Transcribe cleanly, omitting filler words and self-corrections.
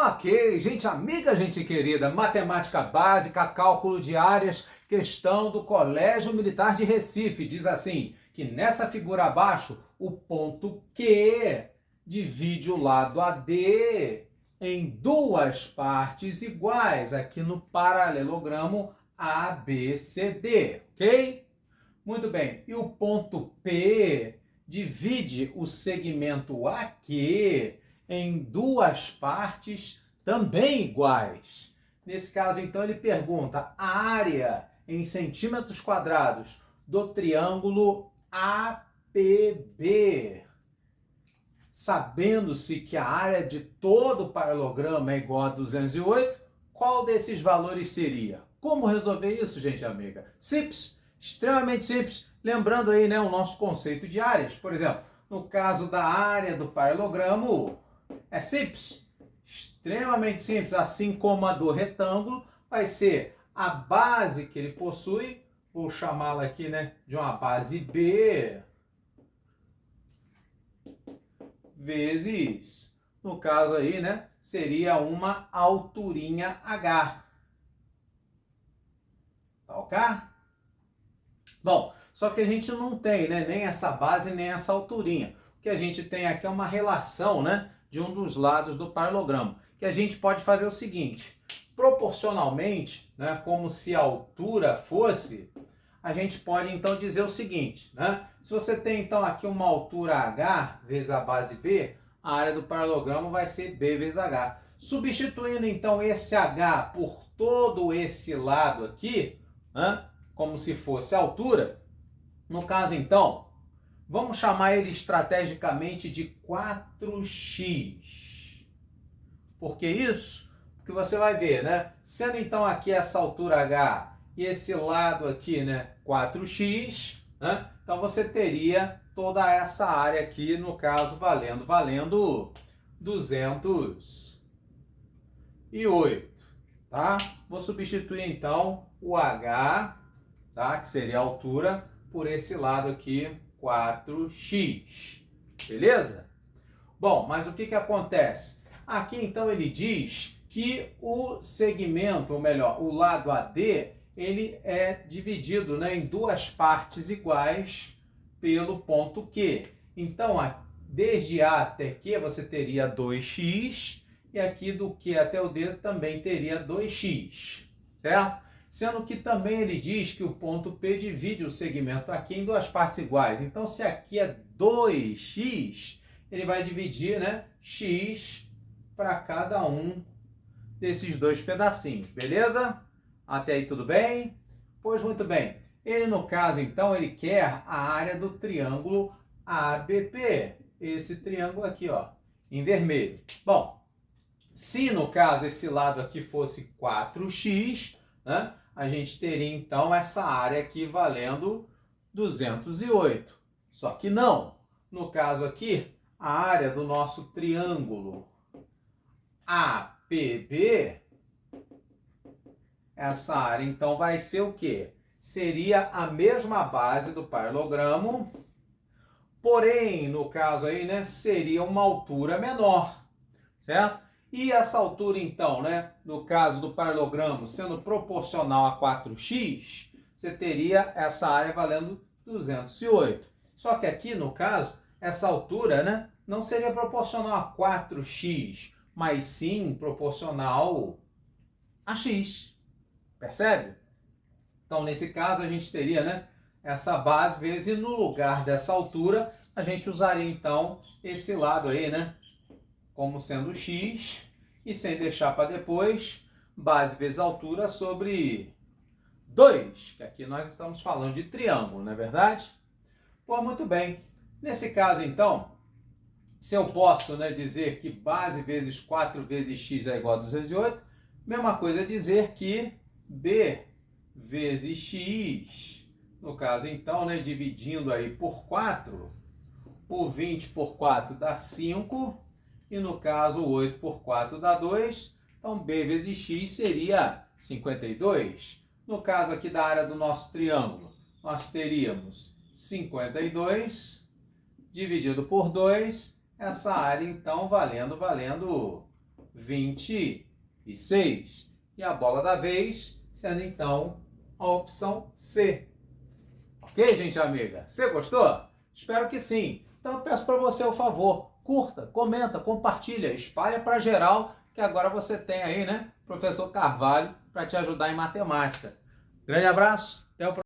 Ok, gente amiga, gente querida, matemática básica, cálculo de áreas, questão do Colégio Militar de Recife. Diz assim, que nessa figura abaixo, o ponto Q divide o lado AD em duas partes iguais, aqui no paralelogramo ABCD, ok? Muito bem, e o ponto P divide o segmento AQ em duas partes também iguais. Nesse caso, então, ele pergunta a área em centímetros quadrados do triângulo APB. Sabendo-se que a área de todo o paralelogramo é igual a 208, qual desses valores seria? Como resolver isso, gente amiga? Simples, extremamente simples. Lembrando aí, né, o nosso conceito de áreas. Por exemplo, no caso da área do paralelogramo, é simples, extremamente simples, assim como a do retângulo, vai ser a base que ele possui, vou chamá-la aqui, né, de uma base B, vezes, no caso aí, né, seria uma alturinha H. Tá ok? Bom, só que a gente não tem, né, nem essa base, nem essa alturinha. O que a gente tem aqui é uma relação, né, de um dos lados do paralelogramo, que a gente pode fazer o seguinte, proporcionalmente, né, como se a altura fosse, a gente pode então dizer o seguinte, né, se você tem então aqui uma altura H vezes a base B, a área do paralelogramo vai ser B vezes H. Substituindo então esse H por todo esse lado aqui, né, como se fosse a altura, no caso então, vamos chamar ele estrategicamente de 4x. Por que isso? Porque você vai ver, né? Sendo então aqui essa altura H e esse lado aqui, né, 4x, né? Então você teria toda essa área aqui, no caso, valendo 208, tá? Vou substituir então o H, tá? Que seria a altura, por esse lado aqui, 4x. Beleza? Bom, mas o que acontece? Aqui então ele diz que o segmento, ou melhor, o lado AD, ele é dividido, né, em duas partes iguais pelo ponto Q. Então, desde A até Q você teria 2x, e aqui do Q até o D também teria 2x, certo? Sendo que também ele diz que o ponto P divide o segmento aqui em duas partes iguais. Então, se aqui é 2x, ele vai dividir, né, x para cada um desses dois pedacinhos, beleza? Até aí tudo bem? Pois muito bem. Ele, no caso, então, ele quer a área do triângulo ABP. Esse triângulo aqui, ó, em vermelho. Bom, se no caso esse lado aqui fosse 4x, né, a gente teria então essa área aqui valendo 208. Só que não. No caso aqui, a área do nosso triângulo APB, essa área então vai ser o quê? Seria a mesma base do paralelogramo, porém, no caso aí, né, seria uma altura menor, certo? E essa altura então, né, no caso do paralelogramo, sendo proporcional a 4x, você teria essa área valendo 208. Só que aqui, no caso, essa altura, né, não seria proporcional a 4x, mas sim proporcional a x. Percebe? Então, nesse caso, a gente teria, né, essa base vezes, e no lugar dessa altura, a gente usaria, então, esse lado aí, né, como sendo x, e sem deixar para depois, base vezes altura sobre 2, que aqui nós estamos falando de triângulo, não é verdade? Pô, muito bem. Nesse caso, então, se eu posso, né, dizer que base vezes 4 vezes x é igual a 208, mesma coisa dizer que b vezes x, no caso então, né, dividindo aí por 4, o 20 por 4 dá 5, e no caso o 8 por 4 dá 2, então b vezes x seria 52. No caso aqui da área do nosso triângulo, nós teríamos 52 dividido por 2, essa área então valendo 26. E a bola da vez sendo, então, a opção C. Ok, gente amiga? Você gostou? Espero que sim. Então eu peço para você o favor, curta, comenta, compartilha, espalha para geral, que agora você tem aí, né, professor Carvalho, para te ajudar em matemática. Grande abraço, até o próximo.